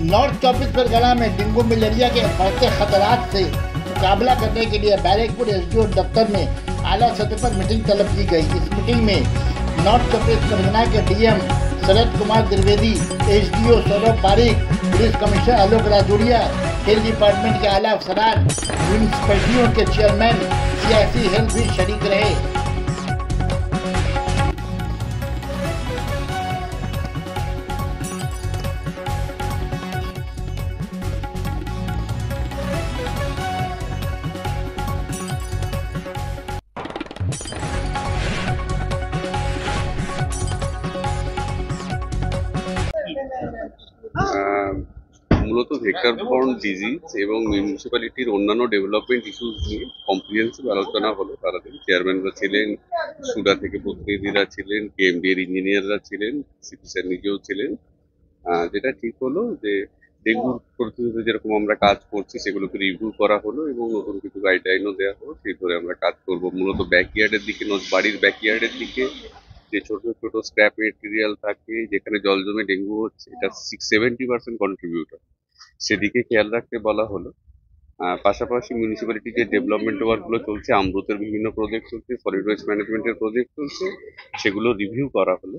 North 24 Pargana में dengue malaria के बढ़ते खतरात से मुकाबला करने के लिए बरकपुर एसडीओ दफ्तर में आला सतह पर मीटिंग तलब की गई। इस मीटिंग में नॉर्थ 24 परगना के DM Sharad Kumar Dwivedi, SDO Saurabh Pareek, police commissioner Alok Rajauria, health department के आला अफसरान, म्यूनिसिपैलिटियों के चेयरमैन, सियासी हेल्थ भी शरीक रहे। মূলত ভেক্টর বর্ন ডিজিজ এবং মিউনিসিপ্যালিটির অন্যান্য ডেভেলপমেন্ট ইস্যুস নিয়ে কম্প্রিহেন্সিভ আলোচনা হলো। তারা চেয়ারম্যানরা ছিলেন, সুডা থেকে প্রতিনিধিরা ছিলেন, কেএমডি এর ইঞ্জিনিয়াররা ছিলেন, সিপি স্যার নিজেও ছিলেন। যেটা ঠিক হলো যে ডেঙ্গুর প্রতিরোধে যেরকম আমরা কাজ করছি সেগুলোকে রিভিউ করা হলো এবং নতুন কিছু গাইডলাইনও দেওয়া হলো। সেই ধরে আমরা কাজ করবো। মূলত ব্যাকইয়ার্ডের দিকে, বাড়ির ব্যাকইয়ার্ডের দিকে যে ছোট ছোট স্ক্র্যাপ মেটেরিয়াল থাকে, যেখানে জল জমে ডেঙ্গু হচ্ছে, এটা 70% কন্ট্রিবিউটর, সেদিকে খেয়াল রাখতে বলা হলো। পাশাপাশি মিউনিসিপ্যালিটি যে ডেভেলপমেন্ট ওয়ার্কগুলো চলছে, আমরুতের বিভিন্ন প্রজেক্ট চলছে, সলিড ওয়েস্ট ম্যানেজমেন্টের প্রজেক্ট চলছে, সেগুলো রিভিউ করা হলো।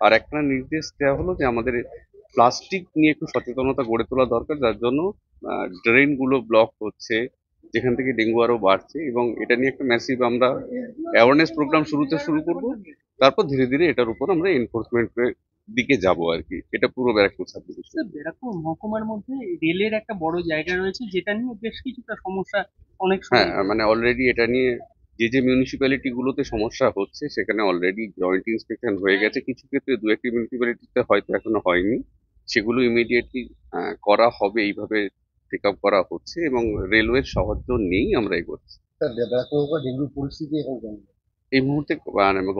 আর একটা নির্দেশ দেওয়া হলো যে আমাদের প্লাস্টিক নিয়ে একটু সচেতনতা গড়ে তোলা দরকার, যার জন্য ড্রেনগুলো ব্লক হচ্ছে, যেখান থেকে ডেঙ্গু আরো বাড়ছে, এবং এটা নিয়ে একটা ম্যাসিভ আমরা অ্যাওয়ারনেস প্রোগ্রাম শুরু করব। তারপর ধীরে ধীরে এটার উপর আমরা এনফোর্সমেন্টের দিকে যাব আর কি। এটা পুরো ব্যারাকপুর সাব ডিভিশন। ব্যারাকপুর মহকুমার মধ্যে রেলের একটা বড় জায়গা রয়েছে, যেটা নিয়ে বেশ কিছুটা সমস্যা অনেক মানে অলরেডি এটা নিয়ে যে মিউনিসিপ্যালিটি গুলোতে সমস্যা হচ্ছে সেখানে অলরেডি জয়েন্ট ইন্সপেকশন হয়ে গেছে। কিছু ক্ষেত্রে দু একটি মিউনিসিপ্যালিটিতে হয়তো এখনো হয়নি, সেগুলো ইমিডিয়েটলি করা হবে। এইভাবে চেক আপ করা হচ্ছে এবং রেলওয়ের সাহায্য নেই আমরা এগোচ্ছি। ডেঙ্গুর পরিস্থিতি এখন কেমন? এই মুহূর্তে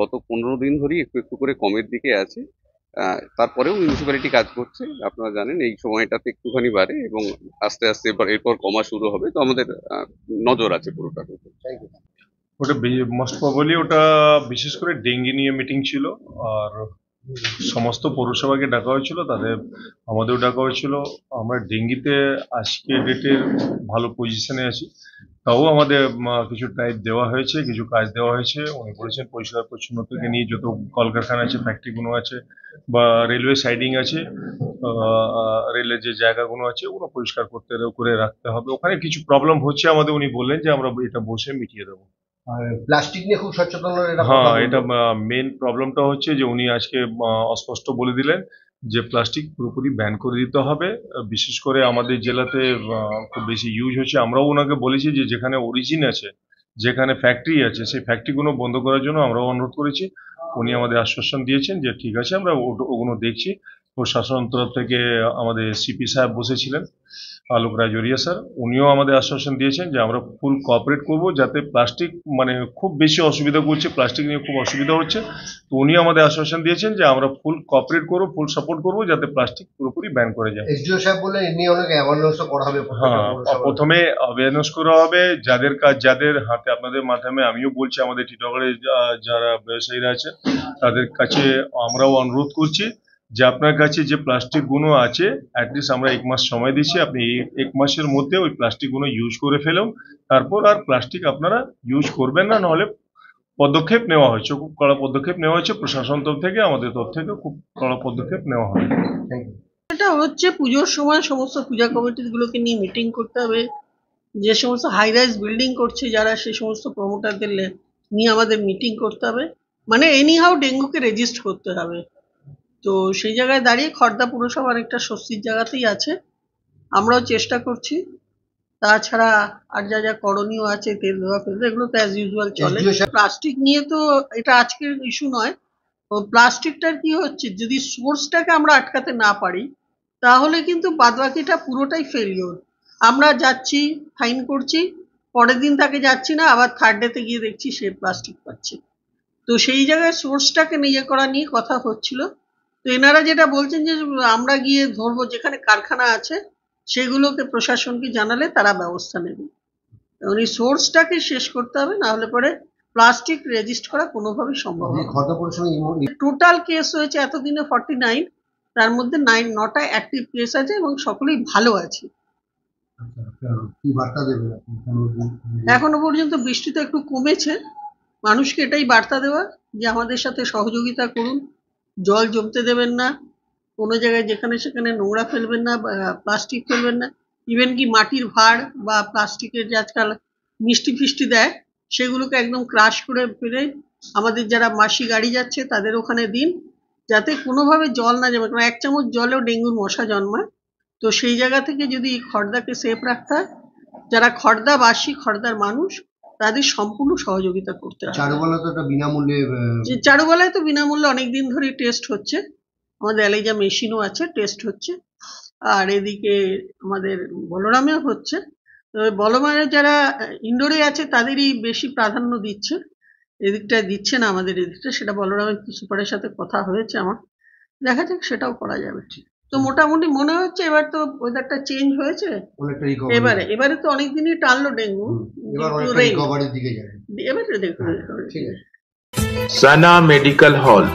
গত 15 দিন ধরেই একটু একটু করে কমের দিকে আছে। তারপরেও মিউনিসিপ্যালিটি কাজ করছে। আপনারা জানেন এই সময়টাতে একটুখানি বাড়ে এবং আস্তে আস্তে এরপর কমা শুরু হবে। তো আমাদের নজর আছে পুরোটার উপর। ওটা মোস্ট প্রবাবলি ওটা বিশেষ করে ডেঙ্গি নিয়ে মিটিং ছিল, আর সমস্ত পৌরসভাকে ডাকা হয়েছিল, তাদের আমাদেরও ডাকা হয়েছিল। আমরা ডেঙ্গিতে আজকে ডেটের ভালো পজিশনে আছি, তাও আমাদের কিছু টাইপ দেওয়া হয়েছে, কিছু কাজ দেওয়া হয়েছে। উনি বলেছেন পরিষ্কার পরিচ্ছন্নতাকে নিয়ে যত কলকারখানা আছে, ফ্যাক্টরিগুলো আছে, বা রেলওয়ে সাইডিং আছে, রেলের যে জায়গাগুলো আছে ওগুলো পরিষ্কার করে রাখতে হবে। ওখানে কিছু প্রবলেম হচ্ছে আমাদের, উনি বললেন যে আমরা এটা বসে মিটিয়ে দেবো। প্লাস্টিক নিয়ে খুব সচেতন। হ্যাঁ, এটা মেন প্রবলেমটা হচ্ছে যে উনি আজকে অস্পষ্ট বলে দিলেন যে প্লাস্টিক পুরোপুরি ব্যান করে দিতে হবে। বিশেষ করে আমাদের জেলাতে খুব বেশি ইউজ হচ্ছে। আমরাও ওনাকে বলেছি যে যেখানে অরিজিন আছে, যেখানে ফ্যাক্টরি আছে, সেই ফ্যাক্টরিগুলো বন্ধ করার জন্য আমরাও অনুরোধ করেছি। উনি আমাদের আশ্বাসন দিয়েছেন যে ঠিক আছে, আমরা ওগুলো দেখছি। প্রশাসন তরফ থেকে আমাদের সিপি সাহেব বসেছিলেন, আলোক রাজৌরিয়া স্যার, উনিও আমাদের আশ্বাসন দিয়েছেন যে আমরা ফুল কোঅপারেট করব, যাতে প্লাস্টিক খুব বেশি অসুবিধা করছে, প্লাস্টিক নিয়ে খুব অসুবিধা হচ্ছে। তো উনিও আমাদের আশ্বাসন দিয়েছেন যে আমরা ফুল কোঅপারেট করবো, ফুল সাপোর্ট করবো, যাতে প্লাস্টিক পুরোপুরি ব্যান করে যায়। এসডিও সাহেব বললেন এমনি অনেক অ্যাওয়ারনেস করা হবে। হ্যাঁ, প্রথমে অ্যাওয়ারনেস করা হবে যাদের হাতে। আপনাদের মাধ্যমে আমিও বলছি, আমাদের টিটাগড়ে যারা ব্যবসায়ীরা আছে তাদের কাছে আমরাও অনুরোধ করছি যে আপনার কাছে যে প্লাস্টিক গুলো আছে, অ্যাটলিস্ট আমরা 1 মাস সময় দিচ্ছি, আপনি 1 মাসের মধ্যে ওই প্লাস্টিক গুলো ইউজ করে ফেলুন। তারপর আর প্লাস্টিক আপনারা ইউজ করবেন না, নাহলে পদক্ষেপ নেওয়া হয়েছে, খুব কড়া পদক্ষেপ নেওয়া হয়েছে প্রশাসন তরফ থেকে, আমাদের তরফ থেকে খুব কড়া পদক্ষেপ নেওয়া হবে। এটা হচ্ছে পুজোর সময় সমস্ত পূজা কমিটিগুলোকে নিয়ে মিটিং করতে হবে। যে সমস্ত হাই রাইজ বিল্ডিং করছে যারা, সেই সমস্ত প্রমোটারদের নিয়ে আমাদের মিটিং করতে হবে। মানে এনিহাউ ডেঙ্গুকে রেজিস্ট করতে হবে। তো সেই জায়গায় দাঁড়িয়ে খড়দা পুরসভা অনেকটা স্বস্তির জায়গাতেই আছে। আমরাও চেষ্টা করছি। তাছাড়া আর যা যা করণীয় আছে, তেল দেওয়া ফেলতে, এগুলো তো অ্যাজ ইউজুয়াল চলে। প্লাস্টিক নিয়ে তো এটা আজকের ইস্যু নয়। তো প্লাস্টিকটার কি হচ্ছে, যদি সোর্সটাকে আমরা আটকাতে না পারি, তাহলে কিন্তু বাদবাকিটা পুরোটাই ফেলিওর। আমরা যাচ্ছি, ফাইন করছি, পরের দিন তাকে যাচ্ছি না, আবার থার্ড ডেতে গিয়ে দেখছি সে প্লাস্টিক পাচ্ছে। তো সেই জায়গায় সোর্সটাকে করা নিয়ে কথা হচ্ছিল। তো এনারা যেটা বলছেন যে আমরা গিয়ে ধরবো, যেখানে কারখানা আছে সেগুলোকে প্রশাসনকে জানালে তারা ব্যবস্থা নেবে। উনি সোর্সটাকে শেষ করতে হবে, না হলে পরে প্লাস্টিক রেজিস্ট করা কোনোভাবেই সম্ভব নয়। টোটাল কেস হয়েছে এতদিনে 49, তার মধ্যে 9টা অ্যাক্টিভ কেস আছে এবং সকলেই ভালো আছে। কি বার্তা দেবেন আপনি? এখনো পর্যন্ত বৃষ্টি তো একটু কমেছে, মানুষকে এটাই বার্তা দেওয়া যে আমাদের সাথে সহযোগিতা করুন, জল জমতে দেবেন না, কোনো জায়গায় যেখানে সেখানে নোংরা ফেলবেন না, প্লাস্টিক ফেলবেন না, ইভেন কি মাটির ভাঁড় বা প্লাস্টিকের যে আজকাল মিষ্টি ফিষ্টি দেয় সেগুলোকে একদম ক্রাশ করে ফেলে আমাদের যারা মাসি গাড়ি যাচ্ছে তাদের ওখানে দিন, যাতে কোনোভাবে জল না জমে, কারণ 1 চামচ জলেও ডেঙ্গুর মশা জন্মায়। তো সেই জায়গা থেকে যদি খড়দাকে সেফ রাখতে হয়, যারা খড়দাবাসী, খড়দার মানুষ, তাদের সম্পূর্ণ সহযোগিতা করতে হবে। চারুকলা তো একটা বিনামূল্যে, যে চারুকলায় তো বিনামূল্যে অনেকদিন ধরেই টেস্ট হচ্ছে, আমাদের এলাইজা মেশিনও আছে, টেস্ট হচ্ছে। আর এদিকে আমাদের বলরামেও হচ্ছে। তবে বলরামে যারা ইনডোরে আছে তাদেরই বেশি প্রাধান্য দিচ্ছে, এদিকটায় দিচ্ছে না আমাদের এদিকটা। সেটা বলরামের সুপারের সাথে কথা হয়েছে আমার, দেখা যাক সেটাও করা যাবে। ঠিক তো মোটামুটি মনে হচ্ছে এবার তো ওয়েদারটা চেঞ্জ হয়েছে, এবারে তো অনেকদিনই টানলো ডেঙ্গু, এবারে দেখুন। সানা medical hall,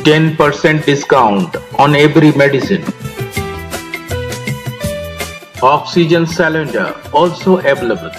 $10% discount on every medicine. Oxygen cylinder also available.